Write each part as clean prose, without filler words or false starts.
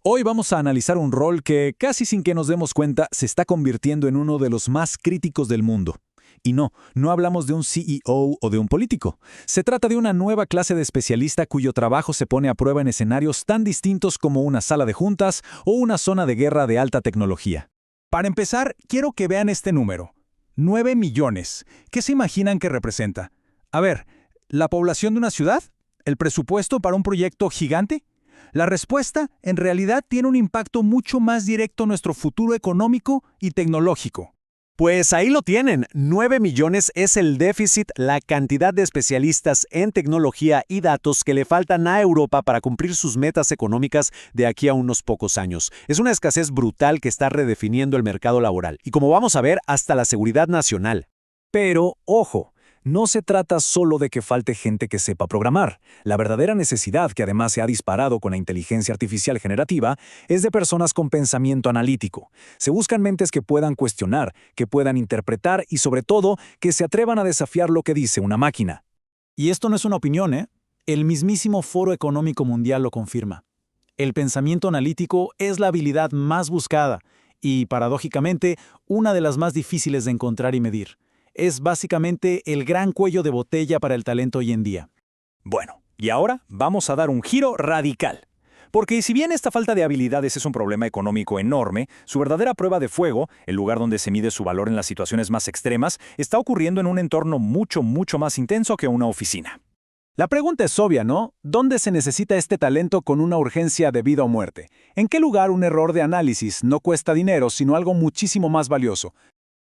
Hoy vamos a analizar un rol que, casi sin que nos demos cuenta, se está convirtiendo en uno de los más críticos del mundo. Y no hablamos de un CEO o de un político. Se trata de una nueva clase de especialista cuyo trabajo se pone a prueba en escenarios tan distintos como una sala de juntas o una zona de guerra de alta tecnología. Para empezar, quiero que vean este número. 9 millones. ¿Qué se imaginan que representa? A ver, ¿la población de una ciudad? ¿El presupuesto para un proyecto gigante? La respuesta, en realidad, tiene un impacto mucho más directo en nuestro futuro económico y tecnológico. Pues ahí lo tienen, 9 millones es el déficit, la cantidad de especialistas en tecnología y datos que le faltan a Europa para cumplir sus metas económicas de aquí a unos pocos años. Es una escasez brutal que está redefiniendo el mercado laboral y, como vamos a ver, hasta la seguridad nacional. Pero, ojo, no se trata solo de que falte gente que sepa programar. La verdadera necesidad, que además se ha disparado con la inteligencia artificial generativa, es de personas con pensamiento analítico. Se buscan mentes que puedan cuestionar, que puedan interpretar y, sobre todo, que se atrevan a desafiar lo que dice una máquina. Y esto no es una opinión, ¿eh? El mismísimo Foro Económico Mundial lo confirma. El pensamiento analítico es la habilidad más buscada y, paradójicamente, una de las más difíciles de encontrar y medir. Es básicamente el gran cuello de botella para el talento hoy en día. Bueno, y ahora vamos a dar un giro radical. Porque si bien esta falta de habilidades es un problema económico enorme, su verdadera prueba de fuego, el lugar donde se mide su valor en las situaciones más extremas, está ocurriendo en un entorno mucho más intenso que una oficina. La pregunta es obvia, ¿no? ¿Dónde se necesita este talento con una urgencia de vida o muerte? ¿En qué lugar un error de análisis no cuesta dinero, sino algo muchísimo más valioso?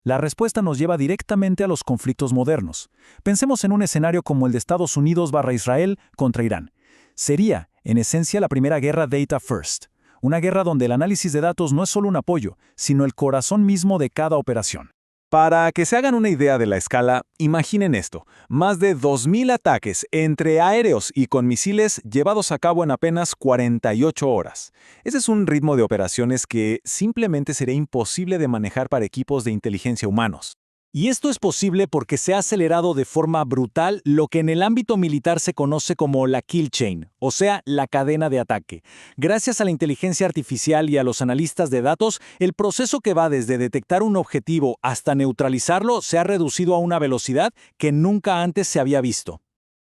La respuesta nos lleva directamente a los conflictos modernos. Pensemos en un escenario como el de Estados Unidos/Israel contra Irán. Sería, en esencia, la primera guerra Data First. Una guerra donde el análisis de datos no es solo un apoyo, sino el corazón mismo de cada operación. Para que se hagan una idea de la escala, imaginen esto: más de 2.000 ataques entre aéreos y con misiles llevados a cabo en apenas 48 horas. Ese es un ritmo de operaciones que simplemente sería imposible de manejar para equipos de inteligencia humanos. Y esto es posible porque se ha acelerado de forma brutal lo que en el ámbito militar se conoce como la kill chain, o sea, la cadena de ataque. Gracias a la inteligencia artificial y a los analistas de datos, el proceso que va desde detectar un objetivo hasta neutralizarlo se ha reducido a una velocidad que nunca antes se había visto.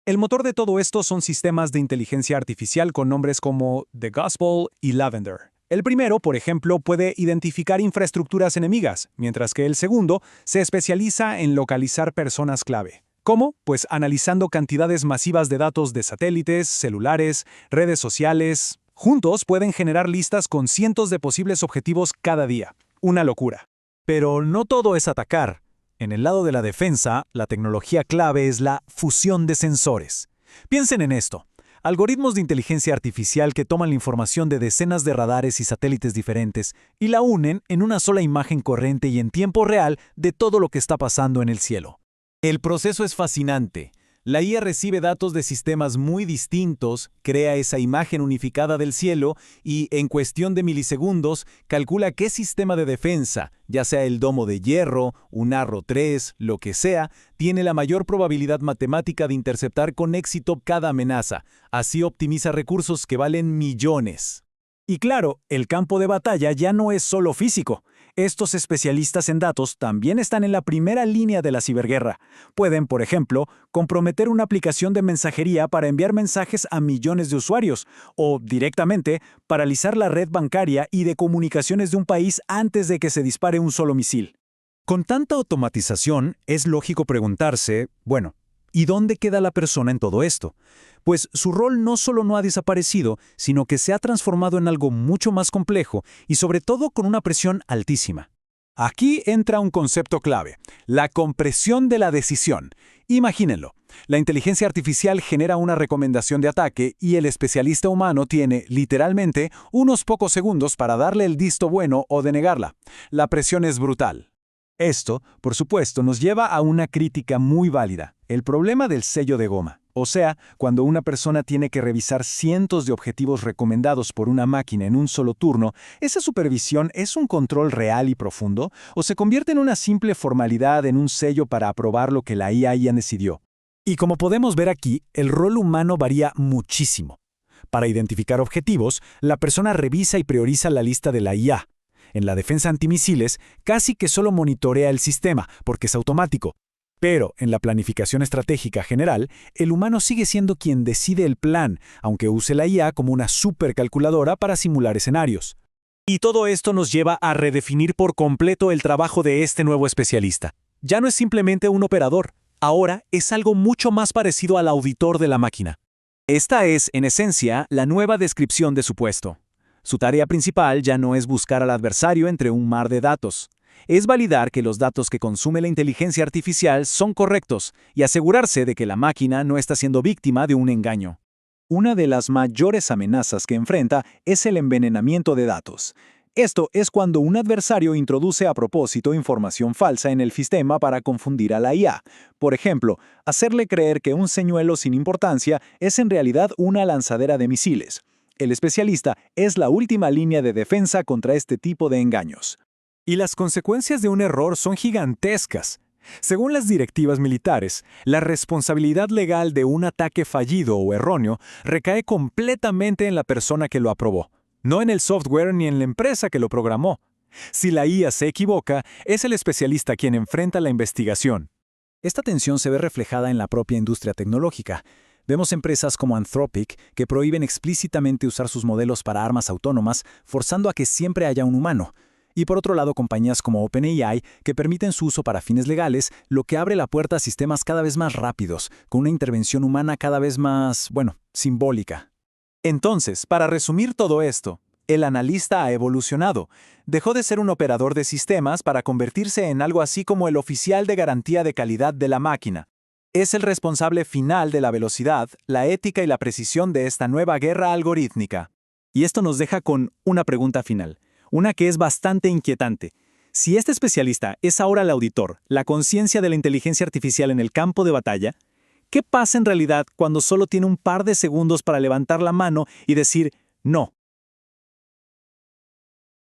El motor de todo esto son sistemas de inteligencia artificial con nombres como The Gospel y Lavender. El primero, por ejemplo, puede identificar infraestructuras enemigas, mientras que el segundo se especializa en localizar personas clave. ¿Cómo? Pues analizando cantidades masivas de datos de satélites, celulares, redes sociales. Juntos pueden generar listas con cientos de posibles objetivos cada día. Una locura. Pero no todo es atacar. En el lado de la defensa, la tecnología clave es la fusión de sensores. Piensen en esto. Algoritmos de inteligencia artificial que toman la información de decenas de radares y satélites diferentes y la unen en una sola imagen corriente y en tiempo real de todo lo que está pasando en el cielo. El proceso es fascinante. La IA recibe datos de sistemas muy distintos, crea esa imagen unificada del cielo y, en cuestión de milisegundos, calcula qué sistema de defensa, ya sea el domo de hierro, un Arrow 3, lo que sea, tiene la mayor probabilidad matemática de interceptar con éxito cada amenaza. Así optimiza recursos que valen millones. Y claro, el campo de batalla ya no es solo físico. Estos especialistas en datos también están en la primera línea de la ciberguerra. Pueden, por ejemplo, comprometer una aplicación de mensajería para enviar mensajes a millones de usuarios, o, directamente, paralizar la red bancaria y de comunicaciones de un país antes de que se dispare un solo misil. Con tanta automatización, es lógico preguntarse, bueno, ¿y dónde queda la persona en todo esto? Pues su rol no solo no ha desaparecido, sino que se ha transformado en algo mucho más complejo y sobre todo con una presión altísima. Aquí entra un concepto clave, la compresión de la decisión. Imagínenlo, la inteligencia artificial genera una recomendación de ataque y el especialista humano tiene, literalmente, unos pocos segundos para darle el visto bueno o denegarla. La presión es brutal. Esto, por supuesto, nos lleva a una crítica muy válida, el problema del sello de goma. O sea, cuando una persona tiene que revisar cientos de objetivos recomendados por una máquina en un solo turno, ¿esa supervisión es un control real y profundo? ¿O se convierte en una simple formalidad, en un sello para aprobar lo que la IA ya decidió? Y como podemos ver aquí, el rol humano varía muchísimo. Para identificar objetivos, la persona revisa y prioriza la lista de la IA. En la defensa antimisiles, casi que solo monitorea el sistema, porque es automático. Pero en la planificación estratégica general, el humano sigue siendo quien decide el plan, aunque use la IA como una supercalculadora para simular escenarios. Y todo esto nos lleva a redefinir por completo el trabajo de este nuevo especialista. Ya no es simplemente un operador, ahora es algo mucho más parecido al auditor de la máquina. Esta es, en esencia, la nueva descripción de su puesto. Su tarea principal ya no es buscar al adversario entre un mar de datos. Es validar que los datos que consume la inteligencia artificial son correctos y asegurarse de que la máquina no está siendo víctima de un engaño. Una de las mayores amenazas que enfrenta es el envenenamiento de datos. Esto es cuando un adversario introduce a propósito información falsa en el sistema para confundir a la IA. Por ejemplo, hacerle creer que un señuelo sin importancia es en realidad una lanzadera de misiles. El especialista es la última línea de defensa contra este tipo de engaños. Y las consecuencias de un error son gigantescas. Según las directivas militares, la responsabilidad legal de un ataque fallido o erróneo recae completamente en la persona que lo aprobó, no en el software ni en la empresa que lo programó. Si la IA se equivoca, es el especialista quien enfrenta la investigación. Esta tensión se ve reflejada en la propia industria tecnológica. Vemos empresas como Anthropic que prohíben explícitamente usar sus modelos para armas autónomas, forzando a que siempre haya un humano. Y por otro lado, compañías como OpenAI que permiten su uso para fines legales, lo que abre la puerta a sistemas cada vez más rápidos, con una intervención humana cada vez más, simbólica. Entonces, para resumir todo esto, el analista ha evolucionado. Dejó de ser un operador de sistemas para convertirse en algo así como el oficial de garantía de calidad de la máquina. Es el responsable final de la velocidad, la ética y la precisión de esta nueva guerra algorítmica. Y esto nos deja con una pregunta final. Una que es bastante inquietante. Si este especialista es ahora el auditor, la conciencia de la inteligencia artificial en el campo de batalla, ¿qué pasa en realidad cuando solo tiene un par de segundos para levantar la mano y decir, no,